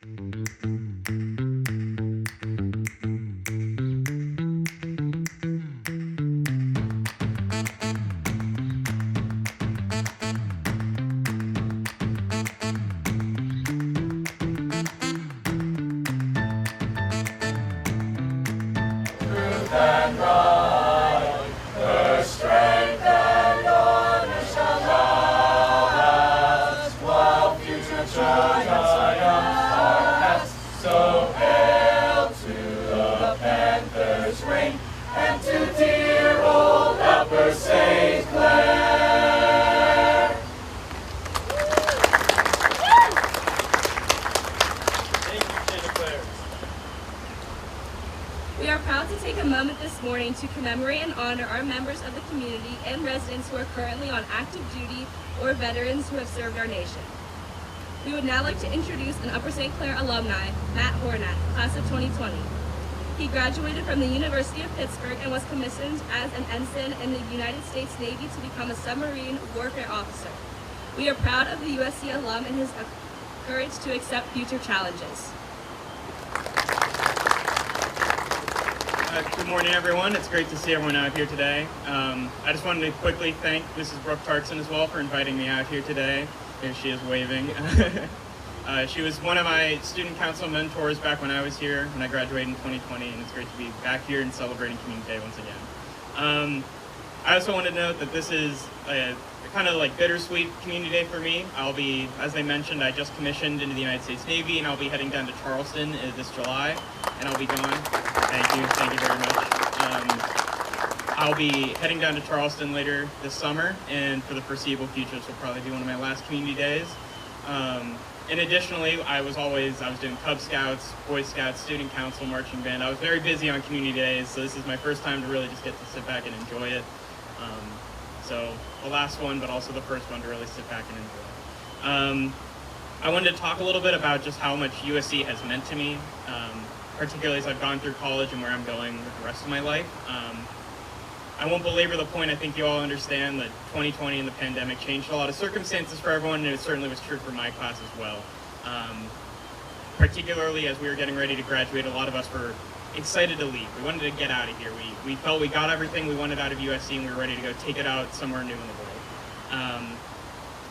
And right, her strength and honor shall last, while future triumphs are past. So hail to the Panther's reign, and to dear old Upper St. Clair. Thank you, St. Clair. We are proud to take a moment this morning to commemorate and honor our members of the community and residents who are currently on active duty or veterans who have served our nation. We would now like to introduce an Upper St. Clair alumni, Matt Hornat, class of 2020. He graduated from the University of Pittsburgh and was commissioned as an ensign in the United States Navy to become a submarine warfare officer. We are proud of the USC alum and his courage to accept future challenges. Good morning, everyone. It's great to see everyone out here today. I just wanted to quickly thank Mrs. Brooke Tartson as well for inviting me out here today. There she is waving. She was one of my student council mentors back when I was here, when I graduated in 2020, and it's great to be back here and celebrating Community Day once again. I also want to note that this is a kind of like bittersweet Community Day for me. I'll be, as I mentioned, I just commissioned into the United States Navy, and I'll be heading down to Charleston this July, and I'll be gone. Thank you very much. I'll be heading down to Charleston later this summer, and for the foreseeable future, this will probably be one of my last Community Days. And additionally, I was doing Cub Scouts, Boy Scouts, Student Council, Marching Band. I was very busy on Community Days, so this is my first time to really just get to sit back and enjoy it. So the last one, but also the first one to really sit back and enjoy. I wanted to talk a little bit about just how much USC has meant to me, particularly as I've gone through college and where I'm going with the rest of my life. I won't belabor the point. I think you all understand that 2020 and the pandemic changed a lot of circumstances for everyone, and it certainly was true for my class as well. Particularly as we were getting ready to graduate, a lot of us were excited to leave. We wanted to get out of here. We felt we got everything we wanted out of USC, and we were ready to go take it out somewhere new in the world.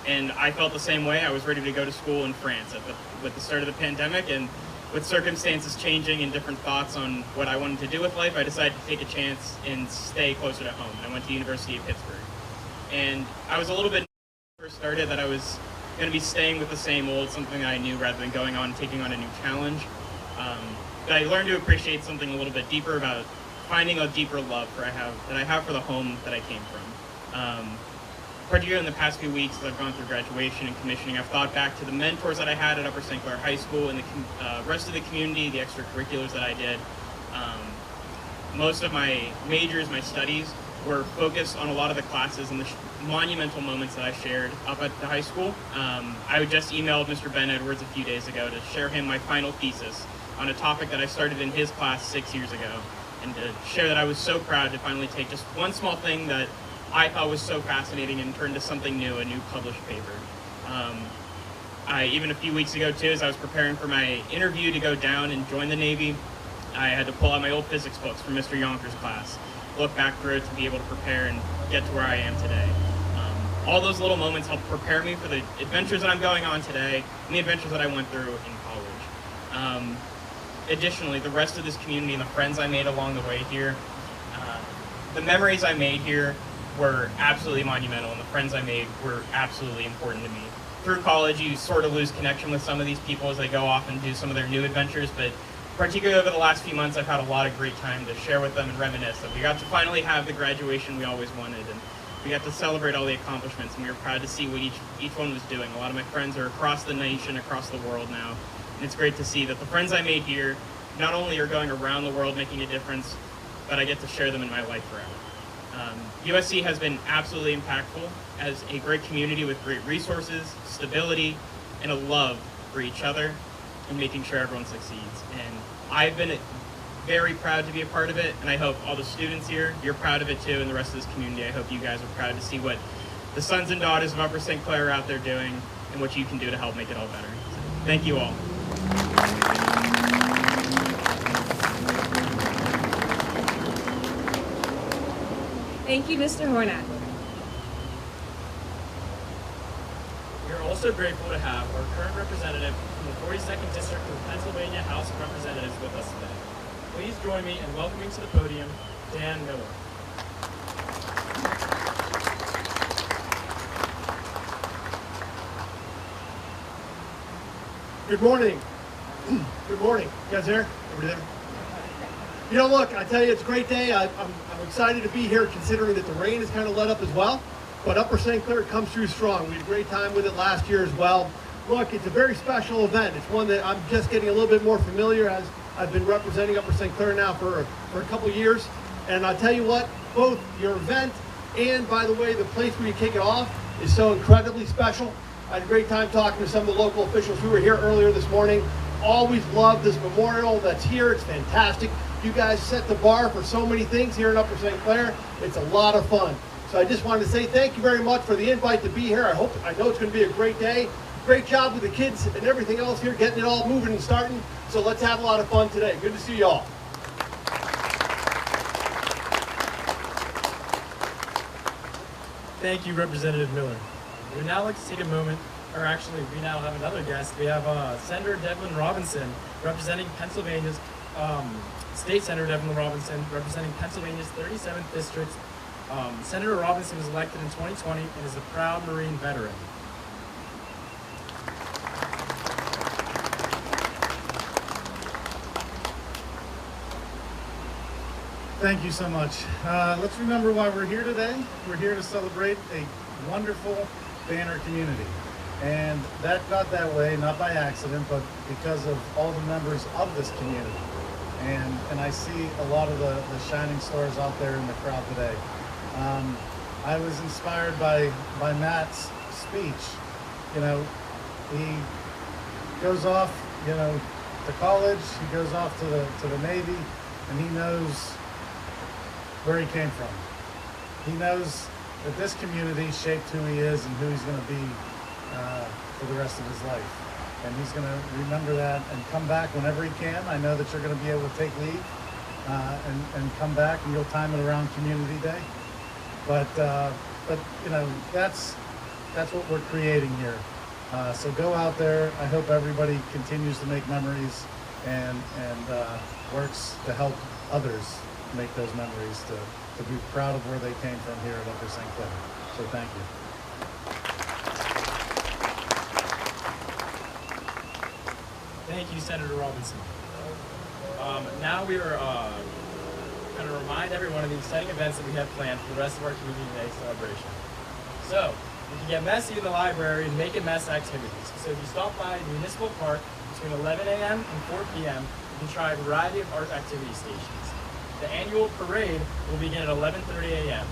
And I felt the same way. I was ready to go to school in France with the start of the pandemic, and with circumstances changing and different thoughts on what I wanted to do with life, I decided to take a chance and stay closer to home. I went to the University of Pittsburgh. And I was a little bit nervous when I first started that I was going to be staying with the same old, something I knew, rather than going on and taking on a new challenge. But I learned to appreciate something a little bit deeper about finding a deeper love that I have for the home that I came from. Particularly in the past few weeks as I've gone through graduation and commissioning, I've thought back to the mentors that I had at Upper St. Clair High School and the rest of the community, the extracurriculars that I did. Most of my majors, my studies, were focused on a lot of the classes and the monumental moments that I shared up at the high school. I just emailed Mr. Ben Edwards a few days ago to share him my final thesis on a topic that I started in his class 6 years ago, and to share that I was so proud to finally take just one small thing that I thought was so fascinating and turned to something new, a new published paper. Even a few weeks ago too, as I was preparing for my interview to go down and join the Navy, I had to pull out my old physics books from Mr. Yonker's class, look back through it to be able to prepare and get to where I am today. All those little moments helped prepare me for the adventures that I'm going on today and the adventures that I went through in college. Additionally, the rest of this community and the friends I made along the way here, the memories I made here were absolutely monumental, and the friends I made were absolutely important to me. Through college, you sort of lose connection with some of these people as they go off and do some of their new adventures, but particularly over the last few months, I've had a lot of great time to share with them and reminisce that we got to finally have the graduation we always wanted, and we got to celebrate all the accomplishments, and we were proud to see what each one was doing. A lot of my friends are across the nation, across the world now, and it's great to see that the friends I made here not only are going around the world making a difference, but I get to share them in my life forever. USC has been absolutely impactful as a great community with great resources, stability, and a love for each other and making sure everyone succeeds. And I've been very proud to be a part of it, and I hope all the students here, you're proud of it too, and the rest of this community. I hope you guys are proud to see what the sons and daughters of Upper St. Clair are out there doing and what you can do to help make it all better. So, thank you all. Thank you, Mr. Hornak. We are also grateful to have our current representative from the 42nd District of the Pennsylvania House of Representatives with us today. Please join me in welcoming to the podium Dan Miller. Good morning. Good morning. You guys there? Over there? You know, look, I tell you, it's a great day. I'm excited to be here considering that the rain has kind of let up as well. But Upper St. Clair comes through strong. We had a great time with it last year as well. Look, it's a very special event. It's one that I'm just getting a little bit more familiar as I've been representing Upper St. Clair now for a couple years. And I'll tell you what, both your event and, by the way, the place where you kick it off is so incredibly special. I had a great time talking to some of the local officials who were here earlier this morning. Always love this memorial that's here. It's fantastic. You guys set the bar for so many things here in Upper St. Clair. It's a lot of fun. So I just wanted to say thank you very much for the invite to be here. I know it's going to be a great day. Great job with the kids and everything else here, getting it all moving and starting. So let's have a lot of fun today. Good to see you all. Thank you, Representative Miller. We would now like to take a moment, or actually, we now have another guest. We have Senator Devlin Robinson, representing Pennsylvania's, State Senator Devlin Robinson, representing Pennsylvania's 37th District. Senator Robinson was elected in 2020 and is a proud Marine veteran. Thank you so much. Let's remember why we're here today. We're here to celebrate a wonderful Banner community. And that got that way, not by accident, but because of all the members of this community. And I see a lot of the shining stars out there in the crowd today. I was inspired by Matt's speech. You know, he goes off, you know, to college, he goes off to the Navy, and he knows where he came from. He knows that this community shaped who he is and who he's going to be for the rest of his life. And he's going to remember that and come back whenever he can. I know that you're going to be able to take leave and come back, and you'll time it around Community Day. But you know, that's what we're creating here. So go out there. I hope everybody continues to make memories and works to help others make those memories, to be proud of where they came from here at Upper St. Clair. So thank you. Thank you, Senator Robinson. Now we are going to remind everyone of the exciting events that we have planned for the rest of our Community Day celebration. So, you can get messy in the library and make a mess activities. So if you stop by the Municipal Park between 11 a.m. and 4 p.m., you can try a variety of art activity stations. The annual parade will begin at 11:30 a.m.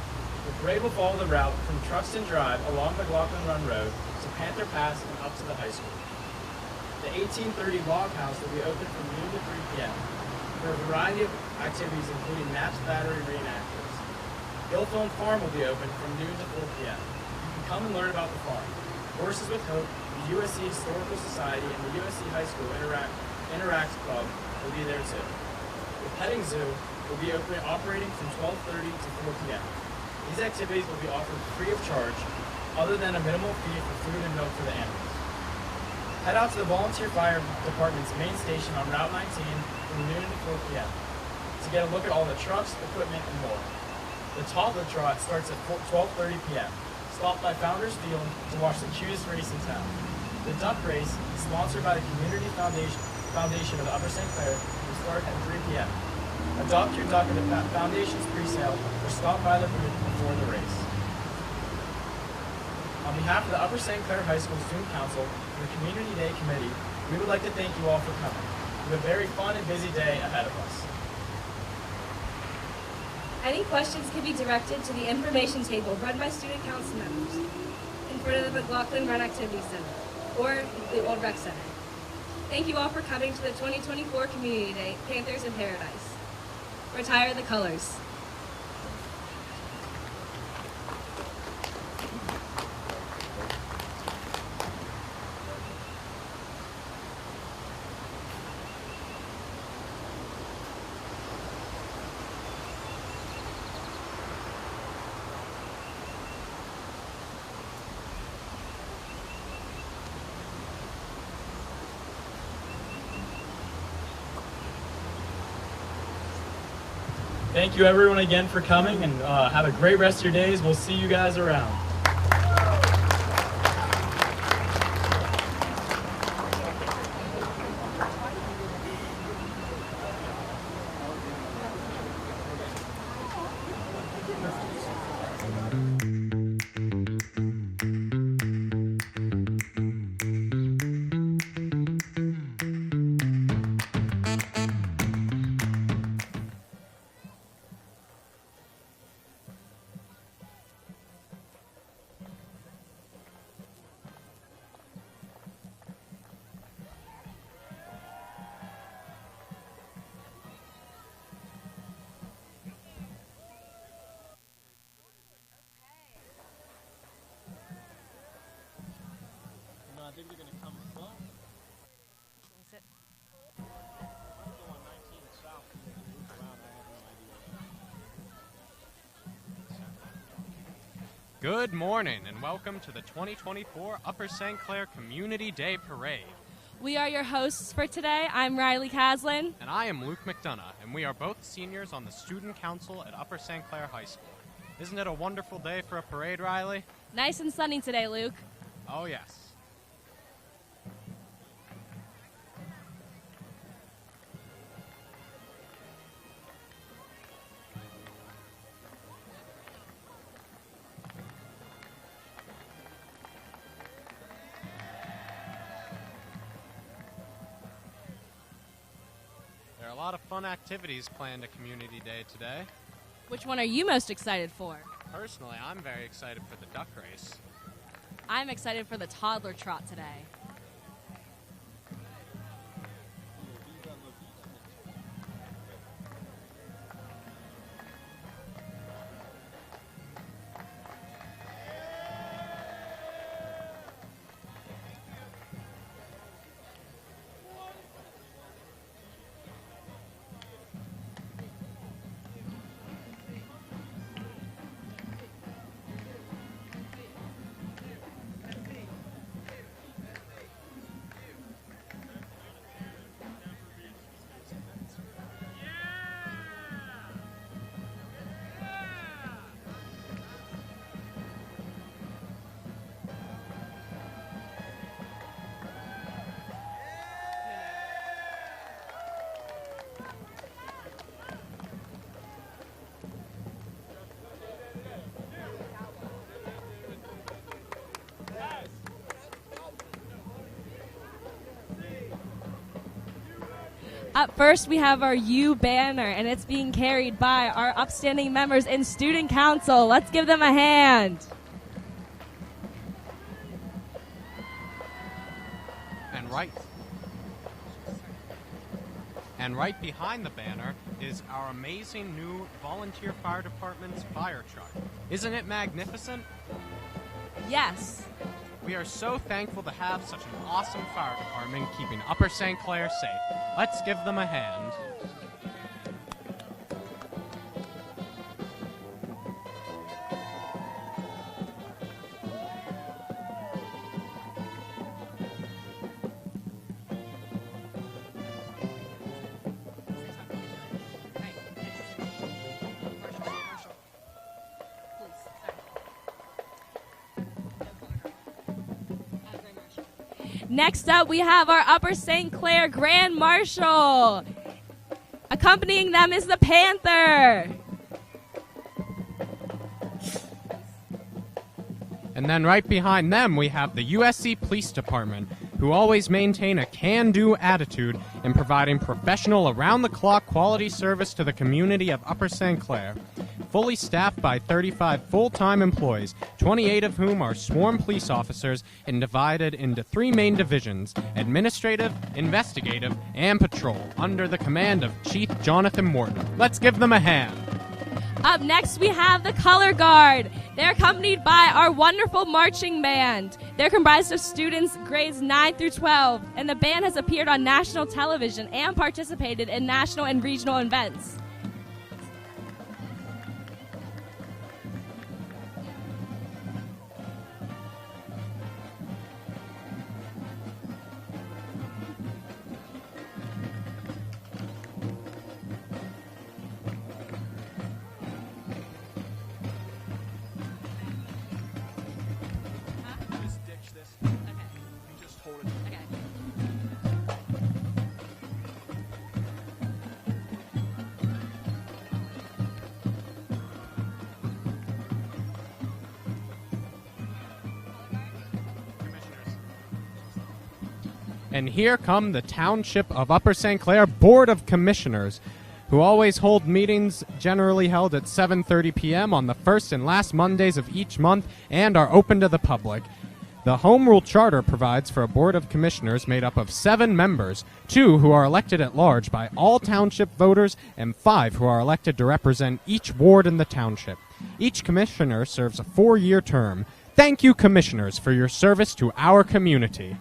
The parade will follow the route from Truxton Drive along McLaughlin Run Road to Panther Pass and up to the high school. The 1830 Log House will be open from noon to 3 p.m. for a variety of activities including Naps Battery reenactors. Gilthorne Farm will be open from noon to 4 p.m. You can come and learn about the farm. Horses with Hope, the USC Historical Society, and the USC High School Interact Club will be there too. The Petting Zoo will be operating from 12:30 to 4 p.m. These activities will be offered free of charge, other than a minimal fee for food and milk for the animals. Head out to the Volunteer Fire Department's main station on Route 19 from noon to 4 p.m. to get a look at all the trucks, equipment, and more. The Toddler Trot starts at 12:30 p.m. Stop by Founders Field to watch the cutest race in town. The Duck Race, sponsored by the Community Foundation of the Upper St. Clair, will start at 3 p.m. Adopt your duck at the Foundation's pre-sale or stop by the booth before the race. On behalf of the Upper St. Clair High School Student Council and the Community Day Committee, we would like to thank you all for coming. We have a very fun and busy day ahead of us. Any questions can be directed to the information table run by student council members in front of the McLaughlin Run Activity Center or the Old Rec Center. Thank you all for coming to the 2024 Community Day, Panthers in Paradise. Retire the colors. Thank you everyone again for coming, and have a great rest of your days. We'll see you guys around. I think they're going to come slow. Good morning and welcome to the 2024 Upper St. Clair Community Day Parade. We are your hosts for today. I'm Riley Caslin. And I am Luke McDonough, and we are both seniors on the Student Council at Upper St. Clair High School. Isn't it a wonderful day for a parade, Riley? Nice and sunny today, Luke. Oh, yes. There are a lot of fun activities planned at Community Day today. Which one are you most excited for? Personally, I'm very excited for the duck race. I'm excited for the toddler trot today. Up first, we have our U banner, and it's being carried by our upstanding members in Student Council. Let's give them a hand. And right behind the banner is our amazing new volunteer fire department's fire truck. Isn't it magnificent? Yes. We are so thankful to have such an awesome fire department keeping Upper St. Clair safe. Let's give them a hand. Next up, we have our Upper St. Clair Grand Marshal. Accompanying them is the Panther. And then right behind them, we have the USC Police Department, who always maintain a can-do attitude in providing professional, around-the-clock quality service to the community of Upper St. Clair. Fully staffed by 35 full-time employees, 28 of whom are sworn police officers and divided into 3 main divisions: administrative, investigative, and patrol, under the command of Chief Jonathan Morton. Let's give them a hand. Up next, we have the Color Guard. They're accompanied by our wonderful marching band. They're comprised of students grades 9 through 12, and the band has appeared on national television and participated in national and regional events. And here come the Township of Upper St. Clair Board of Commissioners, who always hold meetings generally held at 7:30 p.m. on the first and last Mondays of each month and are open to the public. The Home Rule Charter provides for a Board of Commissioners made up of 7 members, 2 who are elected at large by all township voters and 5 who are elected to represent each ward in the township. Each commissioner serves a 4-year term. Thank you, commissioners, for your service to our community.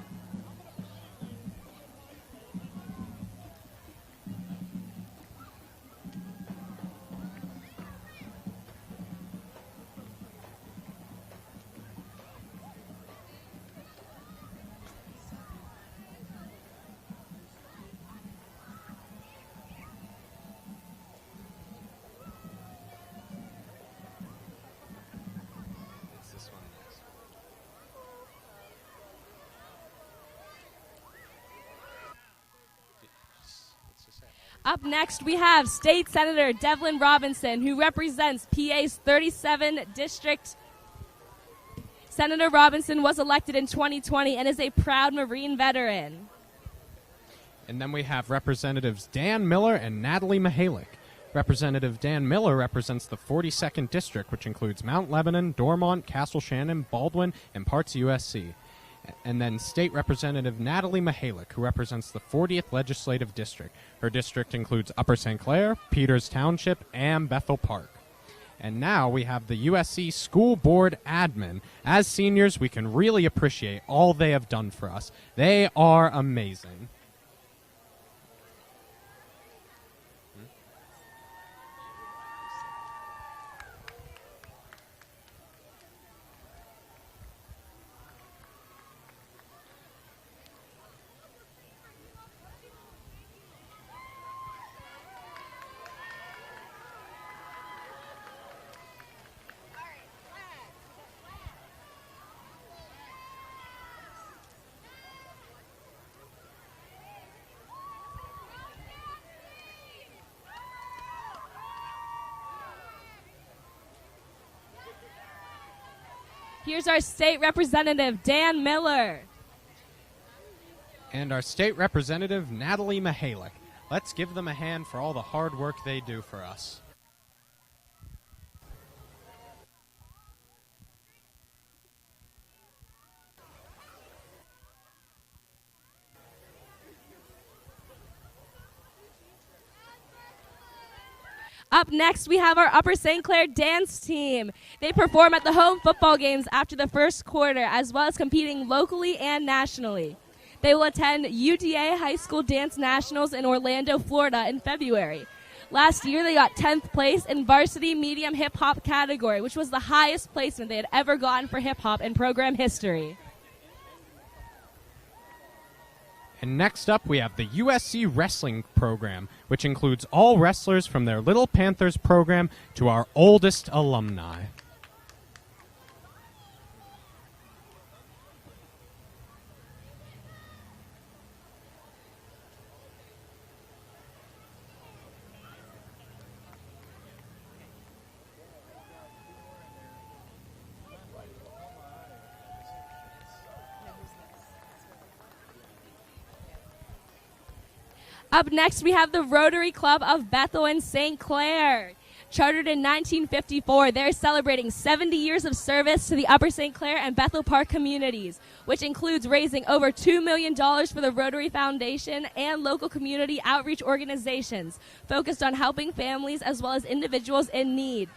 Up next, we have State Senator Devlin Robinson, who represents PA's 37th District. Senator Robinson was elected in 2020 and is a proud Marine veteran. And then we have Representatives Dan Miller and Natalie Mihalik. Representative Dan Miller represents the 42nd District, which includes Mount Lebanon, Dormont, Castle Shannon, Baldwin, and parts of USC. And then State Representative Natalie Mihalik, who represents the 40th Legislative District. Her district includes Upper St. Clair, Peters Township, and Bethel Park. And now we have the USC School Board Admin. As seniors, we can really appreciate all they have done for us. They are amazing. Here's our State Representative, Dan Miller. And our State Representative, Natalie Mihalik. Let's give them a hand for all the hard work they do for us. Up next, we have our Upper St. Clair dance team. They perform at the home football games after the first quarter, as well as competing locally and nationally. They will attend UDA High School Dance Nationals in Orlando, Florida in February. Last year, they got 10th place in varsity medium hip-hop category, which was the highest placement they had ever gotten for hip-hop in program history. And next up, we have the USC Wrestling Program, which includes all wrestlers from their Little Panthers program to our oldest alumni. Up next, we have the Rotary Club of Bethel and St. Clair. Chartered in 1954, they're celebrating 70 years of service to the Upper St. Clair and Bethel Park communities, which includes raising over $2 million for the Rotary Foundation and local community outreach organizations focused on helping families as well as individuals in need.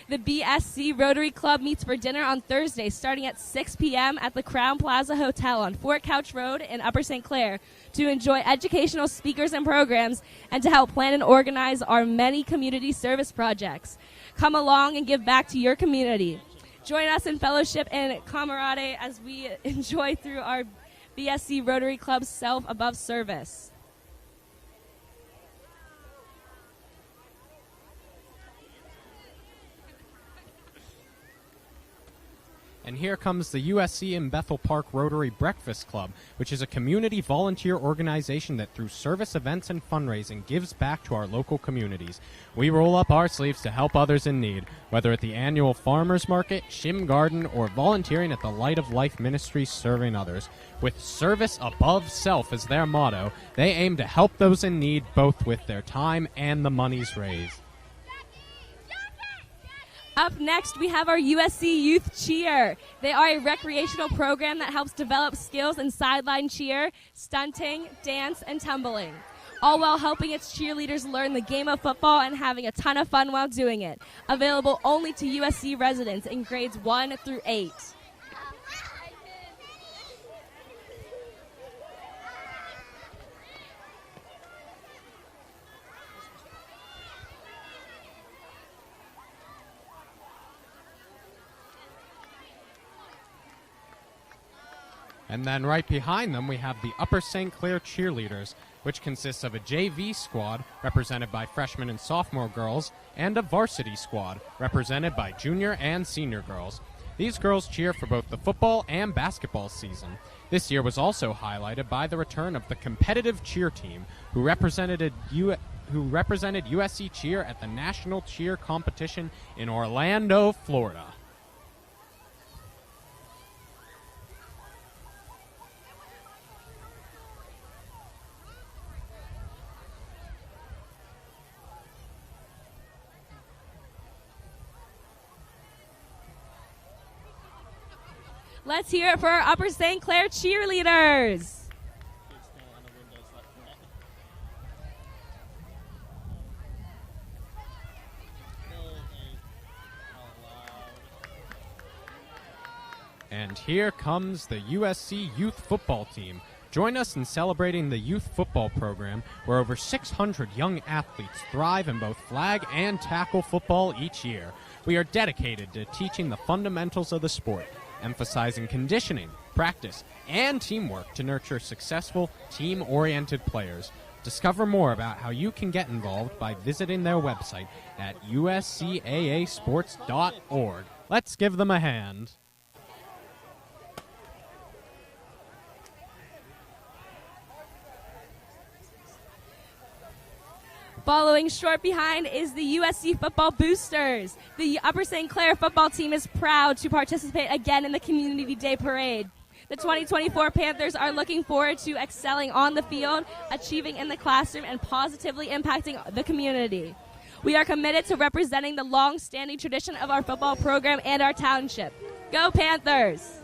The BSC Rotary Club meets for dinner on Thursday starting at 6 p.m. at the Crown Plaza Hotel on Fort Couch Road in Upper St. Clair to enjoy educational speakers and programs and to help plan and organize our many community service projects. Come along and give back to your community. Join us in fellowship and camaraderie as we enjoy through our BSC Rotary Club's Self-Above service. And here comes the USC in Bethel Park Rotary Breakfast Club, which is a community volunteer organization that through service events and fundraising gives back to our local communities. We roll up our sleeves to help others in need, whether at the annual farmers market, Shim Garden, or volunteering at the Light of Life Ministries serving others. With service above self as their motto, they aim to help those in need both with their time and the monies raised. Up next, we have our USC Youth Cheer. They are a recreational program that helps develop skills in sideline cheer, stunting, dance, and tumbling, all while helping its cheerleaders learn the game of football and having a ton of fun while doing it. Available only to USC residents in grades 1 through 8. And then right behind them, we have the Upper St. Clair Cheerleaders, which consists of a JV squad represented by freshman and sophomore girls and a varsity squad represented by junior and senior girls. These girls cheer for both the football and basketball season. This year was also highlighted by the return of the competitive cheer team, who represented USC Cheer at the National Cheer Competition in Orlando, Florida. Let's hear it for our Upper St. Clair cheerleaders. And here comes the USC Youth Football Team. Join us in celebrating the youth football program, where over 600 young athletes thrive in both flag and tackle football each year. We are dedicated to teaching the fundamentals of the sport, emphasizing conditioning, practice, and teamwork to nurture successful, team-oriented players. Discover more about how you can get involved by visiting their website at uscaasports.org. Let's give them a hand. Following short behind is the USC Football Boosters. The Upper St. Clair football team is proud to participate again in the Community Day Parade. The 2024 Panthers are looking forward to excelling on the field, achieving in the classroom, and positively impacting the community. We are committed to representing the long-standing tradition of our football program and our township. Go Panthers!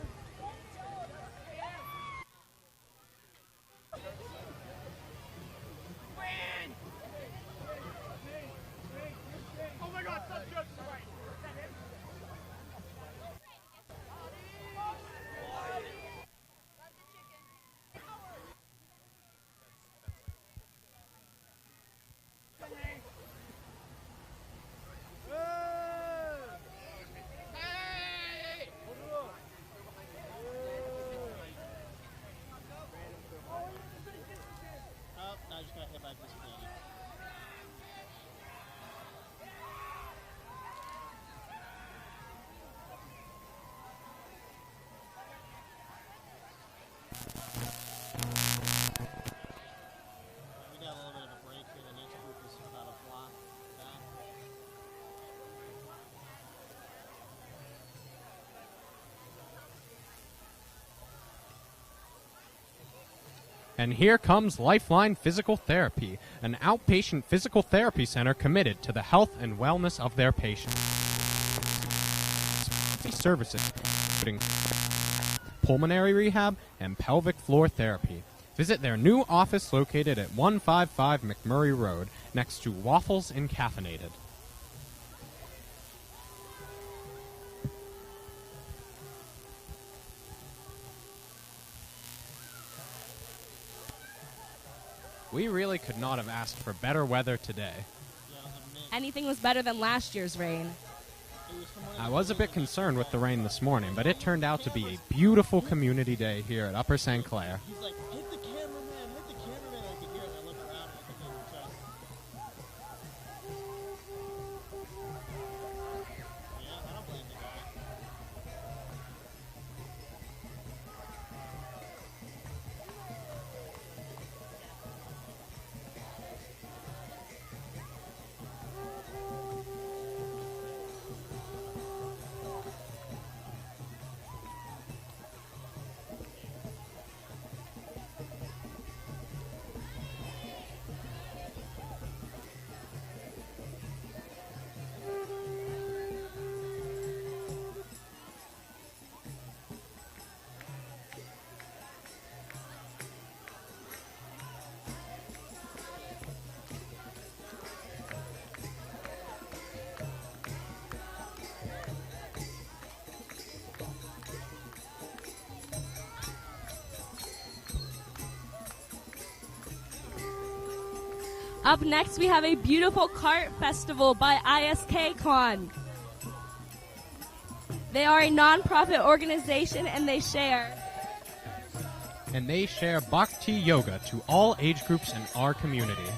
And here comes Lifeline Physical Therapy, an outpatient physical therapy center committed to the health and wellness of their patients. Services, including pulmonary rehab and pelvic floor therapy. Visit their new office located at 155 McMurray Road, next to Waffles and Caffeinated. We really could not have asked for better weather today. Anything was better than last year's rain. I was a bit concerned with the rain this morning, but it turned out to be a beautiful community day here at Upper St. Clair. He's like, hit the cameraman, hit the cameraman. I could hear it. I look around and I could hear the chest. Yeah, I don't blame the guy. Up next, we have a beautiful cart festival by ISK Con. They are a non-profit organization and they share Bhakti Yoga to all age groups in our community.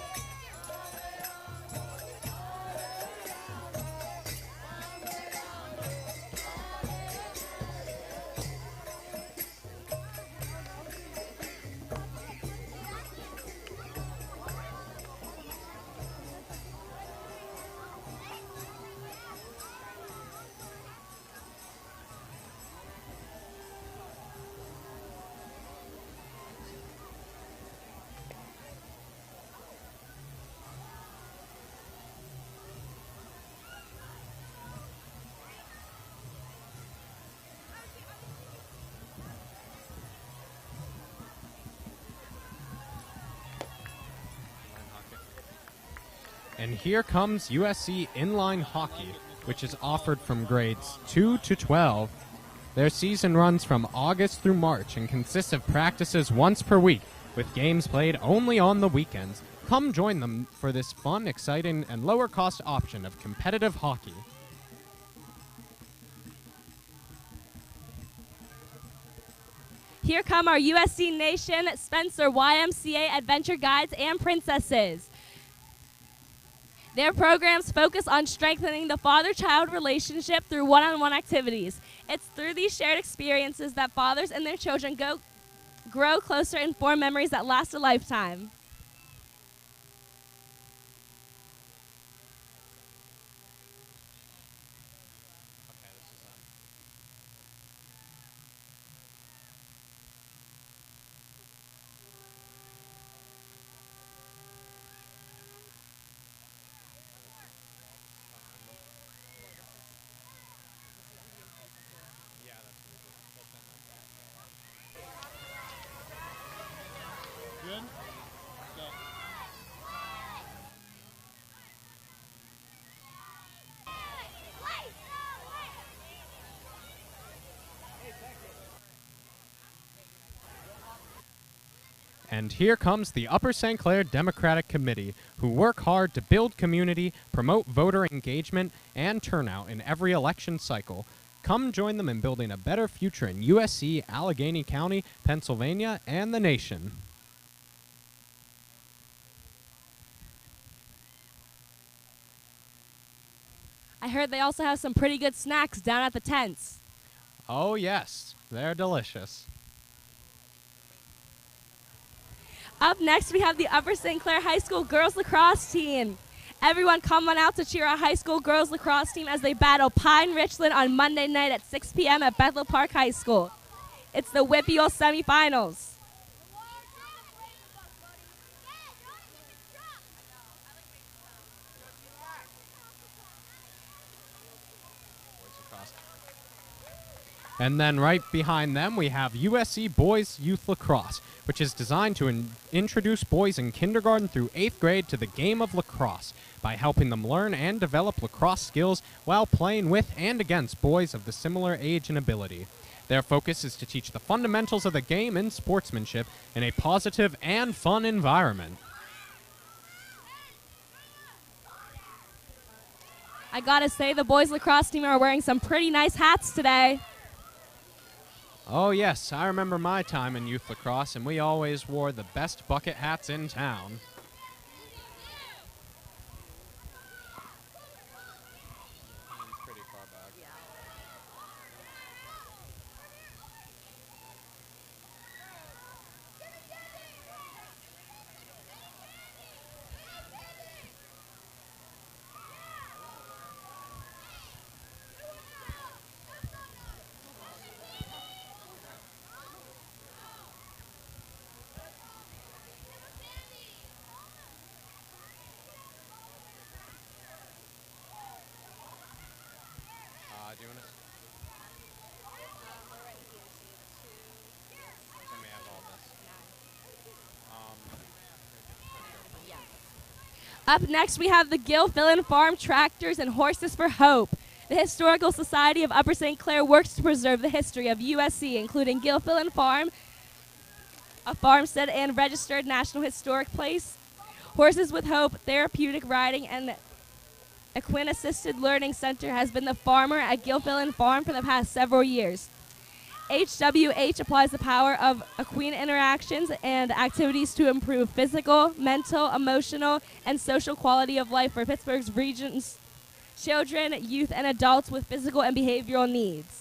And here comes USC Inline Hockey, which is offered from grades 2 to 12. Their season runs from August through March and consists of practices once per week, with games played only on the weekends. Come join them for this fun, exciting, and lower-cost option of competitive hockey. Here come our USC Nation Spencer YMCA Adventure Guides and Princesses. Their programs focus on strengthening the father-child relationship through one-on-one activities. It's through these shared experiences that fathers and their children grow closer and form memories that last a lifetime. And here comes the Upper St. Clair Democratic Committee, who work hard to build community, promote voter engagement, and turnout in every election cycle. Come join them in building a better future in USC, Allegheny County, Pennsylvania, and the nation. I heard they also have some pretty good snacks down at the tents. Oh yes, they're delicious. Up next, we have the Upper St. Clair High School girls lacrosse team. Everyone come on out to cheer our high school girls lacrosse team as they battle Pine Richland on Monday night at 6 p.m. at Bethel Park High School. It's the WPIAL semifinals. And then right behind them, we have USC Boys Youth Lacrosse, which is designed to introduce boys in kindergarten through 8th grade to the game of lacrosse by helping them learn and develop lacrosse skills while playing with and against boys of the similar age and ability. Their focus is to teach the fundamentals of the game and sportsmanship in a positive and fun environment. I gotta say, the boys lacrosse team are wearing some pretty nice hats today. Oh yes, I remember my time in youth lacrosse, and we always wore the best bucket hats in town. Pretty far back. Do you want to? Send me out all this. Up next, we have the Gilfillan Farm Tractors and Horses for Hope. The Historical Society of Upper St. Clair works to preserve the history of USC, including Gilfillan Farm, a farmstead and registered National Historic Place. Horses with Hope Therapeutic Riding and Equine Assisted Learning Center has been the farmer at Gilfillan Farm for the past several years. HWH applies the power of equine interactions and activities to improve physical, mental, emotional, and social quality of life for Pittsburgh's region's children, youth, and adults with physical and behavioral needs.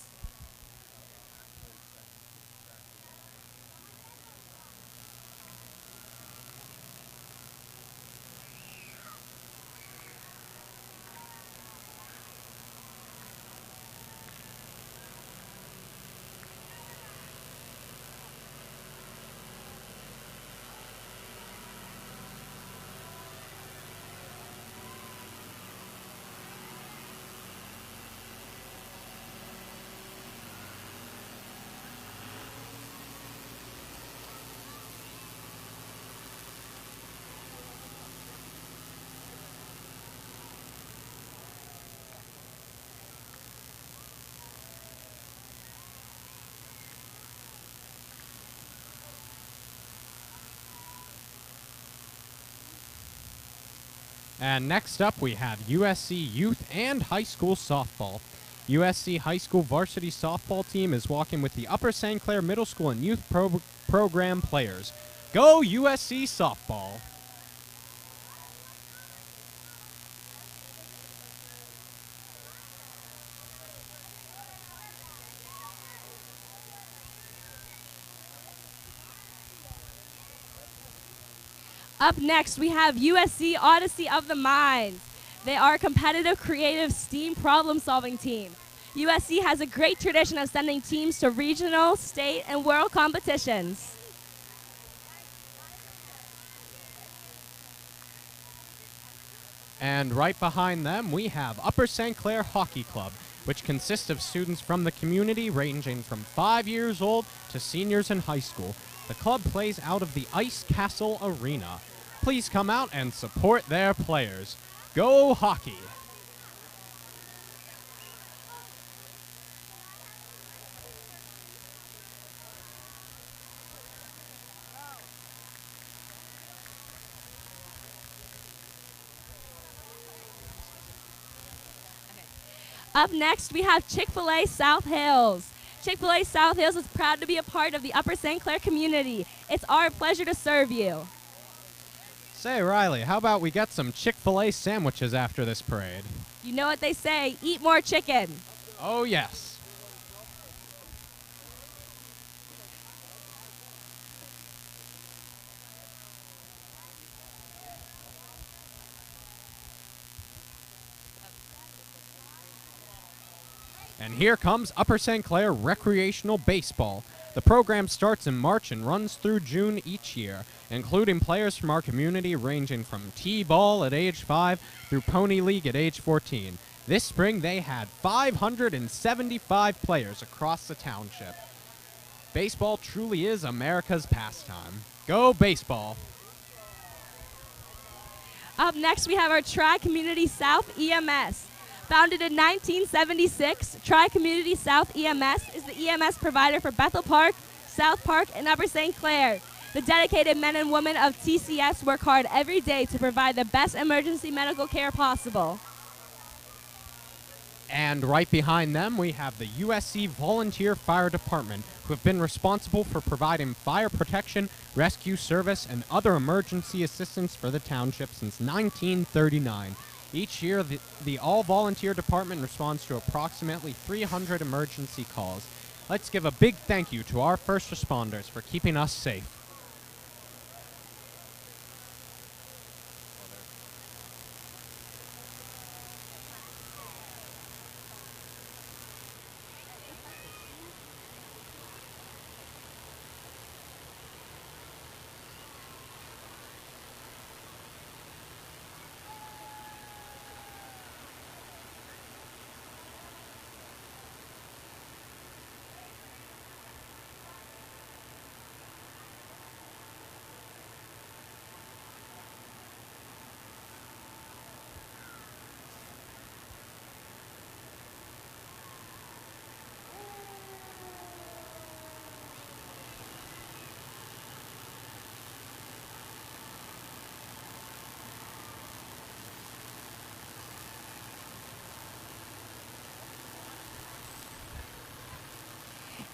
And next up, we have USC youth and high school softball. USC high school varsity softball team is walking with the Upper St. Clair Middle School and Youth Program players. Go USC softball! Up next, we have USC Odyssey of the Minds. They are a competitive, creative STEAM problem-solving team. USC has a great tradition of sending teams to regional, state, and world competitions. And right behind them, we have Upper St. Clair Hockey Club, which consists of students from the community ranging from 5 years old to seniors in high school. The club plays out of the Ice Castle Arena. Please come out and support their players. Go hockey! Up next, we have Chick-fil-A South Hills. Chick-fil-A South Hills is proud to be a part of the Upper St. Clair community. It's our pleasure to serve you. Say, Riley, how about we get some Chick-fil-A sandwiches after this parade? You know what they say, eat more chicken. Oh, yes. And here comes Upper St. Clair Recreational Baseball. The program starts in March and runs through June each year, including players from our community ranging from T-ball at age 5 through Pony League at age 14. This spring, they had 575 players across the township. Baseball truly is America's pastime. Go baseball! Up next, we have our Tri-Community South EMS. Founded in 1976, Tri-Community South EMS is the EMS provider for Bethel Park, South Park, and Upper St. Clair. The dedicated men and women of TCS work hard every day to provide the best emergency medical care possible. And right behind them, we have the USC Volunteer Fire Department, who have been responsible for providing fire protection, rescue service, and other emergency assistance for the township since 1939. Each year, the all-volunteer department responds to approximately 300 emergency calls. Let's give a big thank you to our first responders for keeping us safe.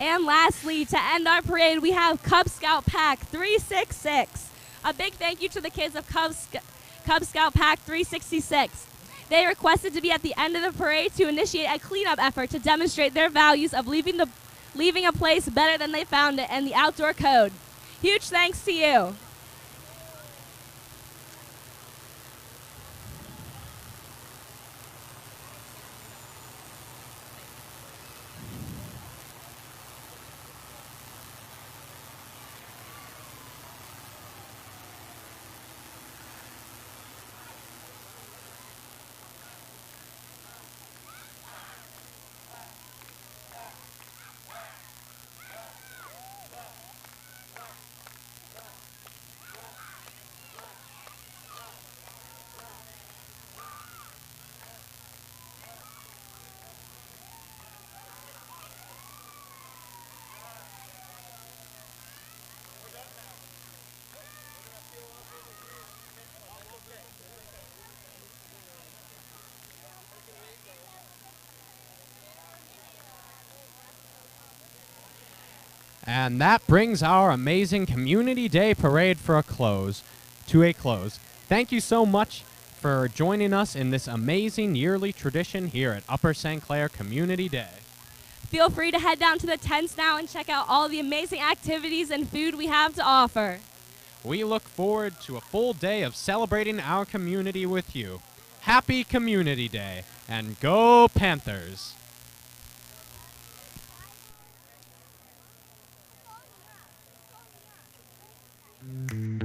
And lastly, to end our parade, we have Cub Scout Pack 366. A big thank you to the kids of Cub Scout Pack 366. They requested to be at the end of the parade to initiate a cleanup effort to demonstrate their values of leaving a place better than they found it and the outdoor code. Huge thanks to you. And that brings our amazing Community Day Parade to a close. Thank you so much for joining us in this amazing yearly tradition here at Upper St. Clair Community Day. Feel free to head down to the tents now and check out all the amazing activities and food we have to offer. We look forward to a full day of celebrating our community with you. Happy Community Day, and go Panthers! Mm-hmm.